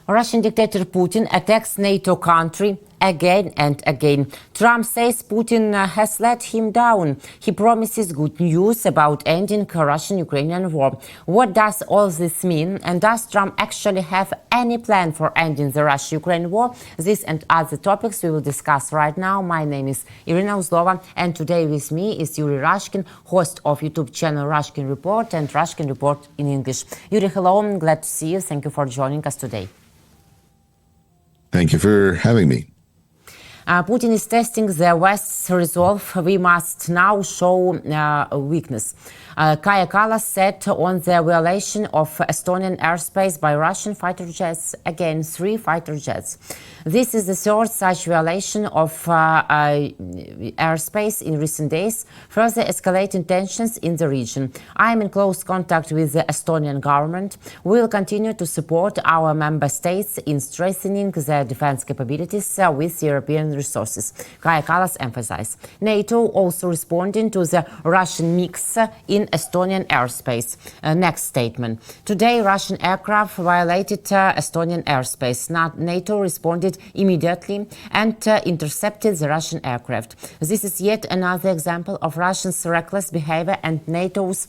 Russian dictator Putin attacks NATO country again and again. Trump says Putin has let him down. He promises good news about ending Russian-Ukrainian war. What does all this mean? And does Trump actually have any plan for ending the Russia-Ukraine war? This and other topics we will discuss right now. My name is Irina Uzlova, and today with me is Yuri Rashkin, host of YouTube channel Rashkin Report and Rashkin Report in English. Yuri, hello, I'm glad to see you. Thank you for joining us today. Thank you for having me. Putin is testing the West's resolve. We must now show weakness. Kaja Kallas said on the violation of Estonian airspace by Russian fighter jets, again, 3 fighter jets. This is the third such violation of airspace in recent days, further escalating tensions in the region. I am in close contact with the Estonian government. We will continue to support our member states in strengthening their defense capabilities with European resources, Kaja Kallas emphasized. NATO also responding to the Russian mix in Estonian airspace. Next statement. Today, Russian aircraft violated Estonian airspace. NATO responded immediately and intercepted the Russian aircraft. This is yet another example of Russia's reckless behavior and NATO's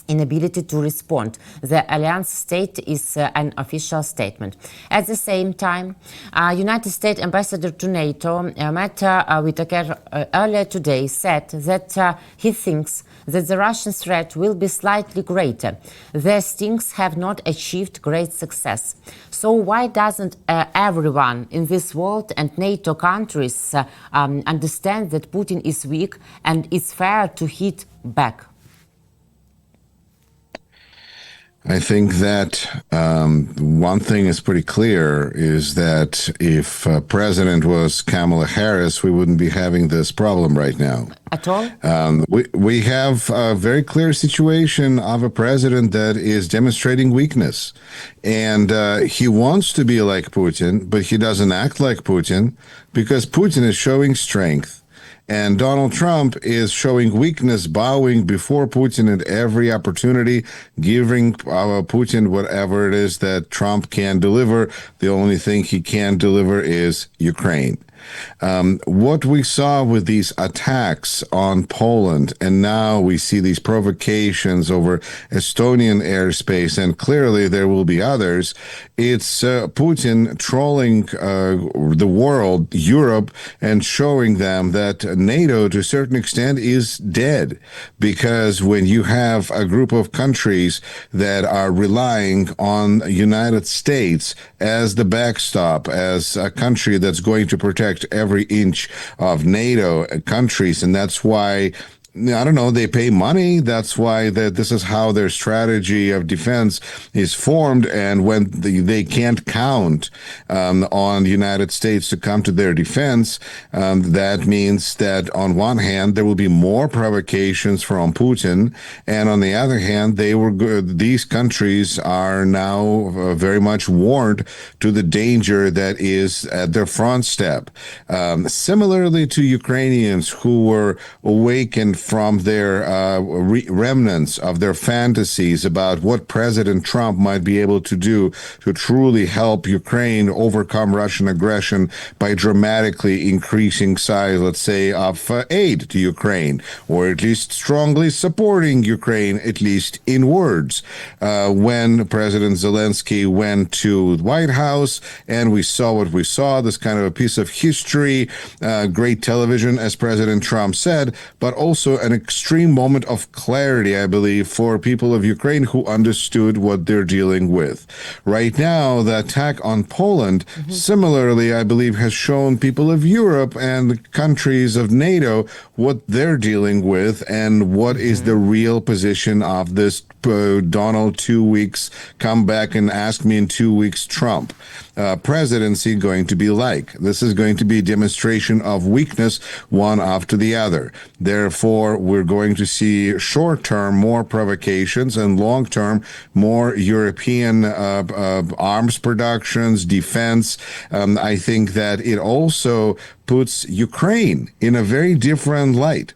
inability to respond. The alliance state is an official statement. At the same time, United States ambassador to NATO, Matt Whitaker, earlier today said that he thinks that the Russian threat will be slightly greater. Their stings have not achieved great success. So why doesn't everyone in this world and NATO countries understand that Putin is weak and it's fair to hit back? I think that one thing is pretty clear is that if President was Kamala Harris, we wouldn't be having this problem right now. At all? We have a very clear situation of a president that is demonstrating weakness. And he wants to be like Putin, but he doesn't act like Putin because Putin is showing strength. And Donald Trump is showing weakness, bowing before Putin at every opportunity, giving Putin whatever it is that Trump can deliver. The only thing he can deliver is Ukraine. What we saw with these attacks on Poland, and now we see these provocations over Estonian airspace, and clearly there will be others, it's Putin trolling the world, Europe, and showing them that NATO, to a certain extent, is dead. Because when you have a group of countries that are relying on the United States as the backstop, as a country that's going to protect every inch of NATO countries, and that's why they pay money. That's why this is how their strategy of defense is formed. And when they can't count on the United States to come to their defense, that means that on one hand, there will be more provocations from Putin. And on the other hand, these countries are now very much warned to the danger that is at their front step. Similarly to Ukrainians who were awakened from their remnants of their fantasies about what President Trump might be able to do to truly help Ukraine overcome Russian aggression by dramatically increasing size, let's say, of aid to Ukraine, or at least strongly supporting Ukraine, at least in words. When President Zelensky went to the White House and we saw what we saw, this kind of a piece of history, great television, as President Trump said, but also an extreme moment of clarity, I believe, for people of Ukraine who understood what they're dealing with. Right now, the attack on Poland, similarly, I believe, has shown people of Europe and the countries of NATO what they're dealing with and what is the real position of this Donald 2 weeks, come back and ask me in 2 weeks Trump presidency going to be like. This is going to be a demonstration of weakness one after the other. Therefore, we're going to see short-term more provocations and long-term more European arms productions, defense. I think that it also puts Ukraine in a very different light.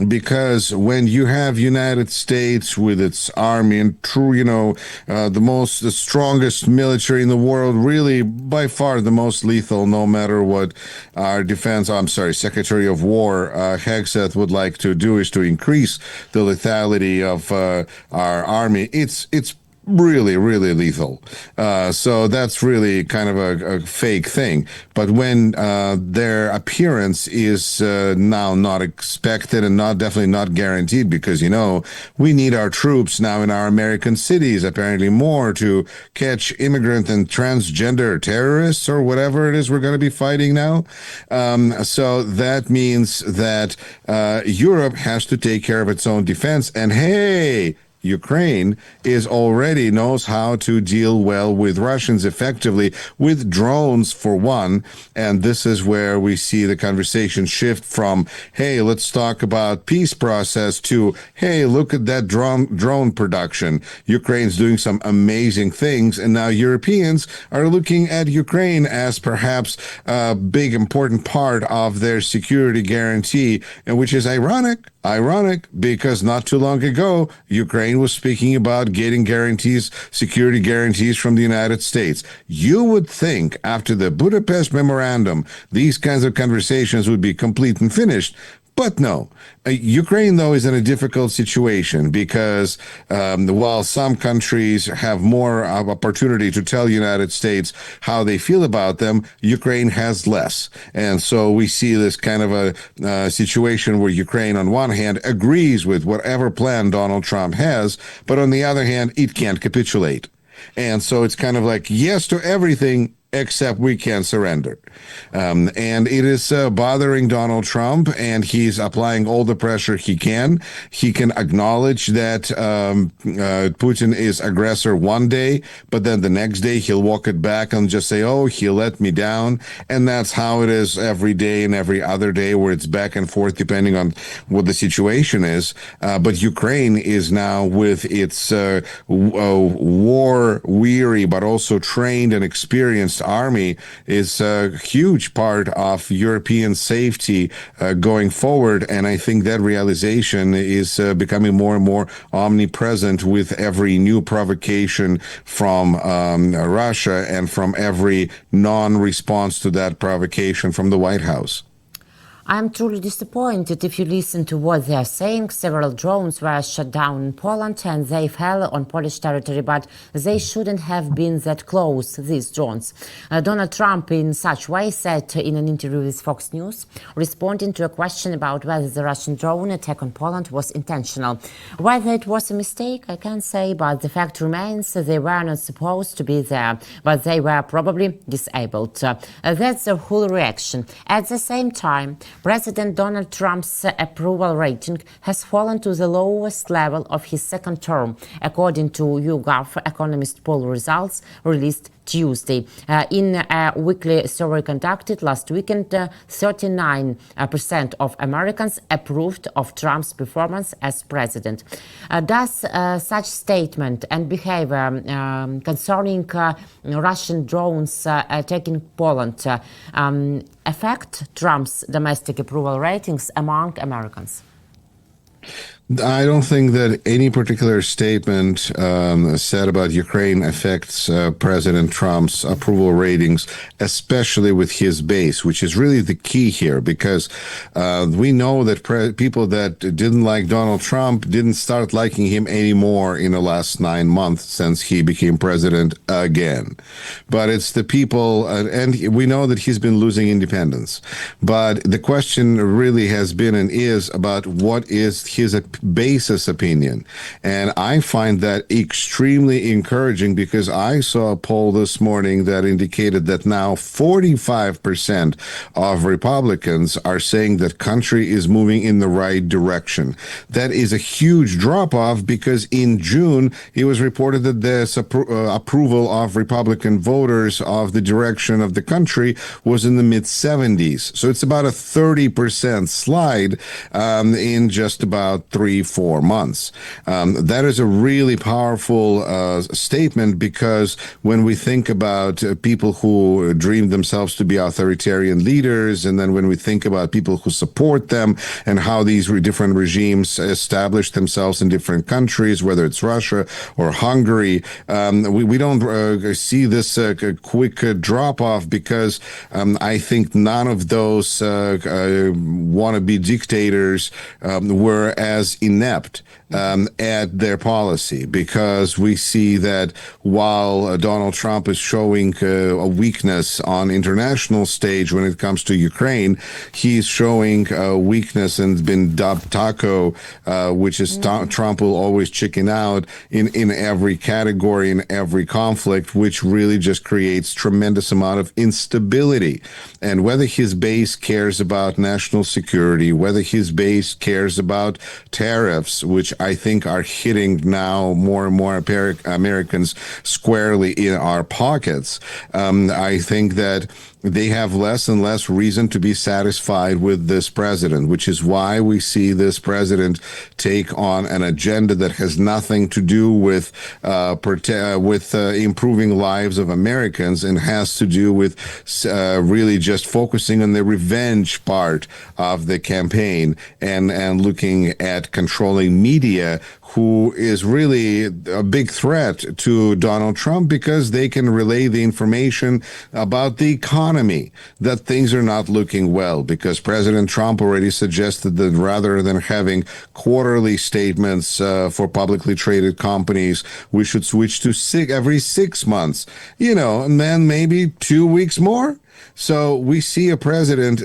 because when you have United States with its army and true, the strongest military in the world, really by far the most lethal, no matter what our Secretary of War Hegseth would like to do, is to increase the lethality of our army. It's really, really lethal. So that's really kind of a fake thing. But when their appearance is now not expected and definitely not guaranteed, because, we need our troops now in our American cities, apparently more, to catch immigrant and transgender terrorists or whatever it is we're going to be fighting now. So that means that Europe has to take care of its own defense. And hey, Ukraine already knows how to deal well with Russians effectively with drones for one. And this is where we see the conversation shift from, hey, let's talk about peace process to, hey, look at that drone production. Ukraine's doing some amazing things. And now Europeans are looking at Ukraine as perhaps a big, important part of their security guarantee, and which is ironic because not too long ago, Ukraine was speaking about getting security guarantees from the United States. You would think after the Budapest Memorandum, these kinds of conversations would be complete and finished. But no, Ukraine, though, is in a difficult situation because while some countries have more opportunity to tell the United States how they feel about them, Ukraine has less. And so we see this kind of a situation where Ukraine, on one hand, agrees with whatever plan Donald Trump has, but on the other hand, it can't capitulate. And so it's kind of like yes to everything, except we can't surrender. And it is bothering Donald Trump, and he's applying all the pressure he can. He can acknowledge that Putin is aggressor one day, but then the next day he'll walk it back and just say, oh, he let me down. And that's how it is every day and every other day, where it's back and forth depending on what the situation is. But Ukraine is now, with its war-weary but also trained and experienced army, is a huge part of European safety going forward. And I think that realization is becoming more and more omnipresent with every new provocation from Russia and from every non-response to that provocation from the White House. I'm truly disappointed. If you listen to what they are saying, several drones were shot down in Poland and they fell on Polish territory, but they shouldn't have been that close, these drones. Donald Trump in such way said in an interview with Fox News, responding to a question about whether the Russian drone attack on Poland was intentional. Whether it was a mistake, I can't say, but the fact remains they were not supposed to be there, but they were probably disabled. That's the whole reaction. At the same time, President Donald Trump's approval rating has fallen to the lowest level of his second term, according to YouGov Economist poll results released Tuesday. In a weekly survey conducted last weekend, 39% of Americans approved of Trump's performance as president. Does such statement and behavior concerning Russian drones attacking Poland affect Trump's domestic approval ratings among Americans? I don't think that any particular statement said about Ukraine affects President Trump's approval ratings, especially with his base, which is really the key here, because we know that people that didn't like Donald Trump didn't start liking him anymore in the last 9 months since he became president again. But it's the people, and we know that he's been losing independence. But the question really has been and is about what is his basis opinion. And I find that extremely encouraging, because I saw a poll this morning that indicated that now 45% of Republicans are saying that country is moving in the right direction. That is a huge drop-off, because in June, it was reported that the approval of Republican voters of the direction of the country was in the mid-70s. So it's about a 30% slide in just about 3 3-4 months. That is a really powerful statement, because when we think about people who dream themselves to be authoritarian leaders, and then when we think about people who support them and how these different regimes establish themselves in different countries, whether it's Russia or Hungary, we don't see this quick drop off, because I think none of those wannabe dictators were as inept at their policy, because we see that while Donald Trump is showing a weakness on international stage when it comes to Ukraine, he's showing a weakness and been dubbed Taco, which is Trump will always chicken out in every category, in every conflict, which really just creates tremendous amount of instability. And whether his base cares about national security, whether his base cares about tariffs, which I think are hitting now more and more Americans squarely in our pockets, I think that they have less and less reason to be satisfied with this president, which is why we see this president take on an agenda that has nothing to do with improving lives of Americans, and has to do with really just focusing on the revenge part of the campaign, and looking at controlling media, who is really a big threat to Donald Trump, because they can relay the information about the economy, that things are not looking well, because President Trump already suggested that rather than having quarterly statements for publicly traded companies, we should switch to every 6 months, and then maybe 2 weeks more. So we see a president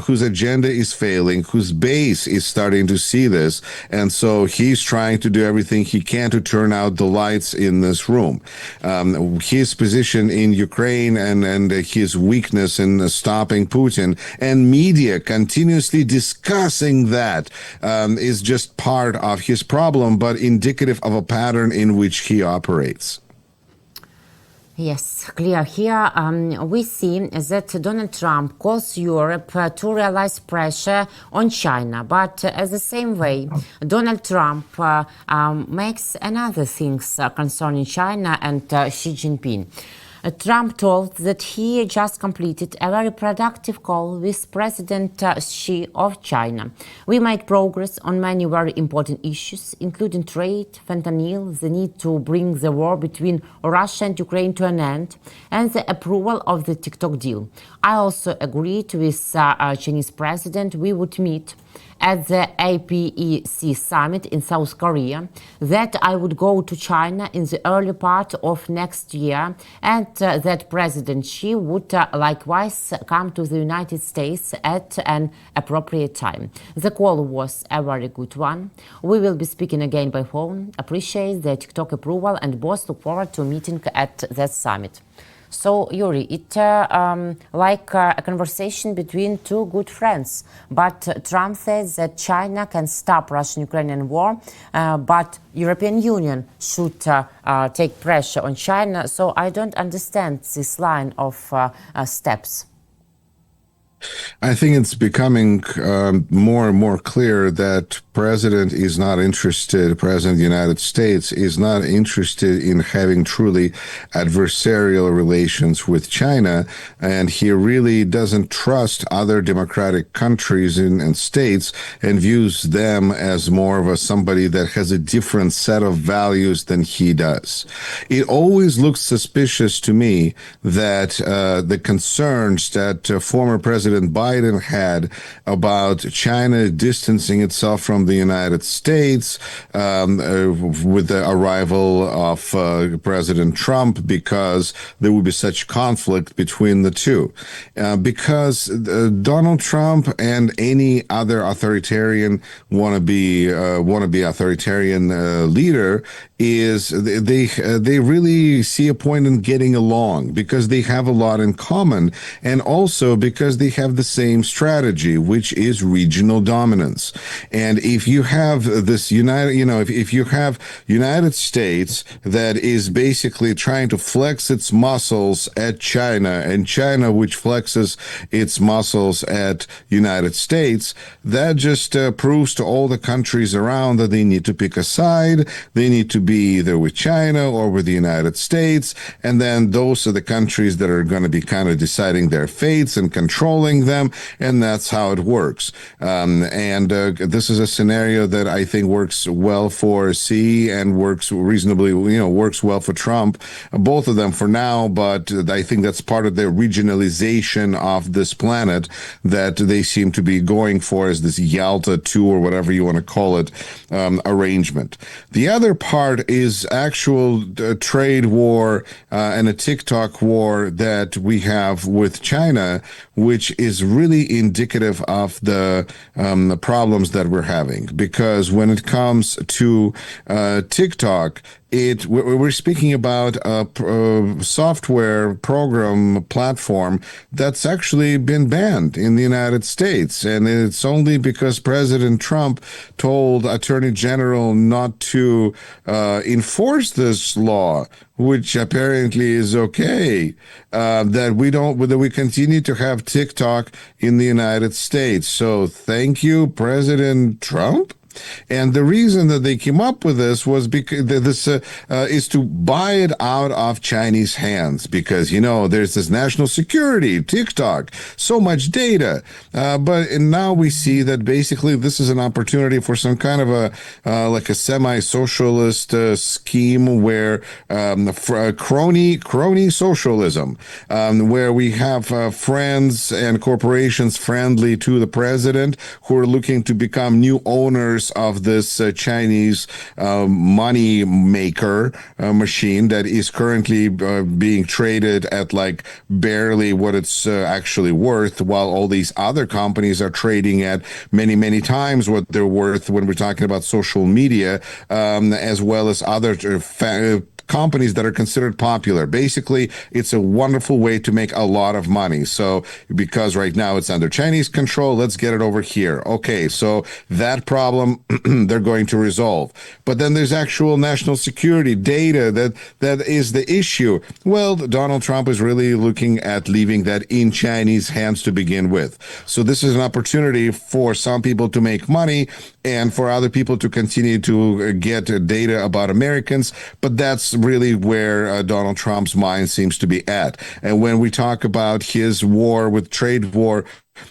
whose agenda is failing, whose base is starting to see this, and so he's trying to do everything he can to turn out the lights in this room. His position in Ukraine and his weakness in stopping Putin, and media continuously discussing that, is just part of his problem, but indicative of a pattern in which he operates. Yes, clear here. We see that Donald Trump calls Europe to realize pressure on China, but at the same way, Donald Trump makes another things concerning China and Xi Jinping. Trump told that he just completed a very productive call with President Xi of China. We made progress on many very important issues, including trade, fentanyl, the need to bring the war between Russia and Ukraine to an end, and the approval of the TikTok deal. I also agreed with Chinese president we would meet at the APEC summit in South Korea, that I would go to China in the early part of next year, and that President Xi would likewise come to the United States at an appropriate time. The call was a very good one. We will be speaking again by phone. Appreciate the TikTok approval, and both look forward to meeting at that summit. So, Yuri, it's like a conversation between two good friends. But Trump says that China can stop Russian-Ukrainian war, but European Union should take pressure on China. So I don't understand this line of steps. I think it's becoming more and more clear that President of the United States is not interested in having truly adversarial relations with China, and he really doesn't trust other democratic countries and states, and views them as more of somebody that has a different set of values than he does. It always looks suspicious to me that the concerns that former President Biden had about China distancing itself from the United States with the arrival of President Trump, because there would be such conflict between the two. Because Donald Trump and any other authoritarian wannabe authoritarian leader they really see a point in getting along, because they have a lot in common, and also because they have the same strategy, which is regional dominance. And if you have this if you have United States that is basically trying to flex its muscles at China, and China which flexes its muscles at United States, that just proves to all the countries around that they need to pick a side. They need to be either with China or with the United States, and then those are the countries that are going to be kind of deciding their fates and controlling them, and that's how it works. This is a scenario that I think works well for Xi and works reasonably, works well for Trump, both of them for now, but I think that's part of the regionalization of this planet that they seem to be going for as this Yalta 2 or whatever you want to call it arrangement. The other part is actual trade war and a TikTok war that we have with China, which is really indicative of the problems that we're having. Because when it comes to TikTok, we're speaking about a software program platform that's actually been banned in the United States. And it's only because President Trump told Attorney General not to enforce this law, which apparently is okay, that we continue to have TikTok in the United States. So thank you, President Trump. And the reason that they came up with this was because this is to buy it out of Chinese hands, because, there's this national security, TikTok, so much data. But now we see that basically this is an opportunity for some kind of like a semi-socialist scheme where crony socialism, where we have friends and corporations friendly to the president who are looking to become new owners of this Chinese money maker machine that is currently being traded at like barely what it's actually worth, while all these other companies are trading at many, many times what they're worth when we're talking about social media, as well as other companies that are considered popular. Basically, it's a wonderful way to make a lot of money. So because right now it's under Chinese control, let's get it over here. Okay, so that problem they're going to resolve. But then there's actual national security data that is the issue. Well, Donald Trump is really looking at leaving that in Chinese hands to begin with. So this is an opportunity for some people to make money and for other people to continue to get data about Americans. But that's really where Donald Trump's mind seems to be at. And when we talk about his war with trade war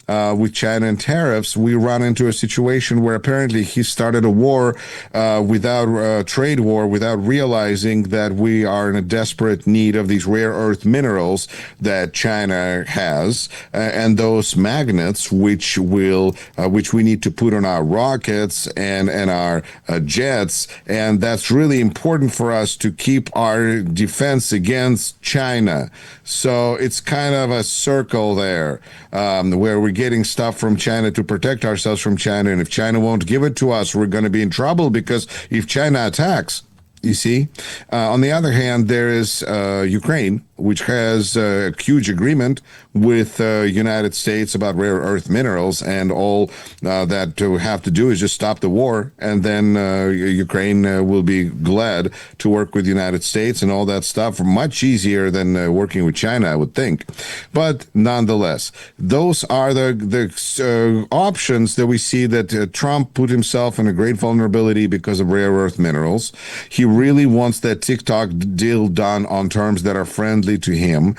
with China and tariffs, we run into a situation where apparently he started a war without trade war, without realizing that we are in a desperate need of these rare earth minerals that China has, and those magnets which we need to put on our rockets and our jets. And that's really important for us to keep our defense against China. So it's kind of a circle there, where we're getting stuff from China to protect ourselves from China. And if China won't give it to us, we're going to be in trouble, because if China attacks, you see. On the other hand, there is Ukraine, which has a huge agreement with United States about rare earth minerals, and all that to have to do is just stop the war, and then Ukraine will be glad to work with the United States and all that stuff. Much easier than working with China, I would think. But nonetheless, those are the options that we see that Trump put himself in a great vulnerability because of rare earth minerals. He really wants that TikTok deal done on terms that are friendly to him.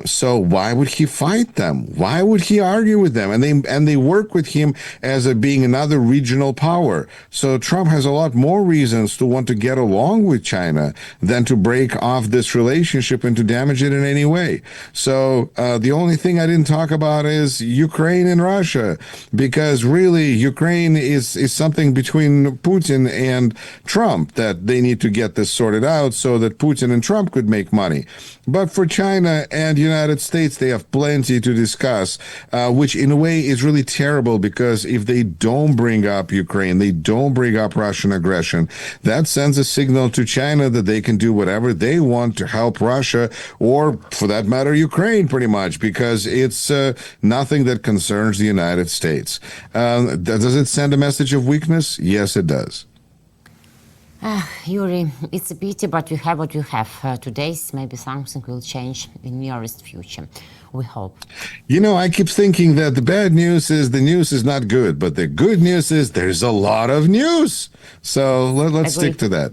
So why would he fight them? Why would he argue with them? And they work with him as being another regional power. So Trump has a lot more reasons to want to get along with China than to break off this relationship and to damage it in any way. So the only thing I didn't talk about is Ukraine and Russia, because really Ukraine is something between Putin and Trump that they need need to get this sorted out so that Putin and Trump could make money. But for China and the United States, they have plenty to discuss, which in a way is really terrible, because if they don't bring up Ukraine, they don't bring up Russian aggression, that sends a signal to China that they can do whatever they want to help Russia, or for that matter, Ukraine, pretty much, because it's nothing that concerns the United States. Does it send a message of weakness? Yes, it does. Yuri, it's a pity, but you have what you have. Today's maybe something will change in nearest future. We hope. You know, I keep thinking that the bad news is the news is not good, but the good news is there's a lot of news. So let's stick to that.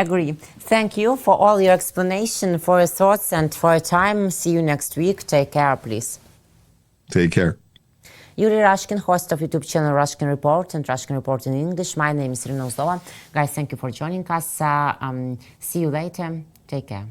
Agree. Thank you for all your explanation, for your thoughts, and for your time. See you next week. Take care, please. Take care. Yuri Rashkin, host of YouTube channel Rashkin Report and Rashkin Report in English. My name is Irina Uzlova. Guys, thank you for joining us. See you later. Take care.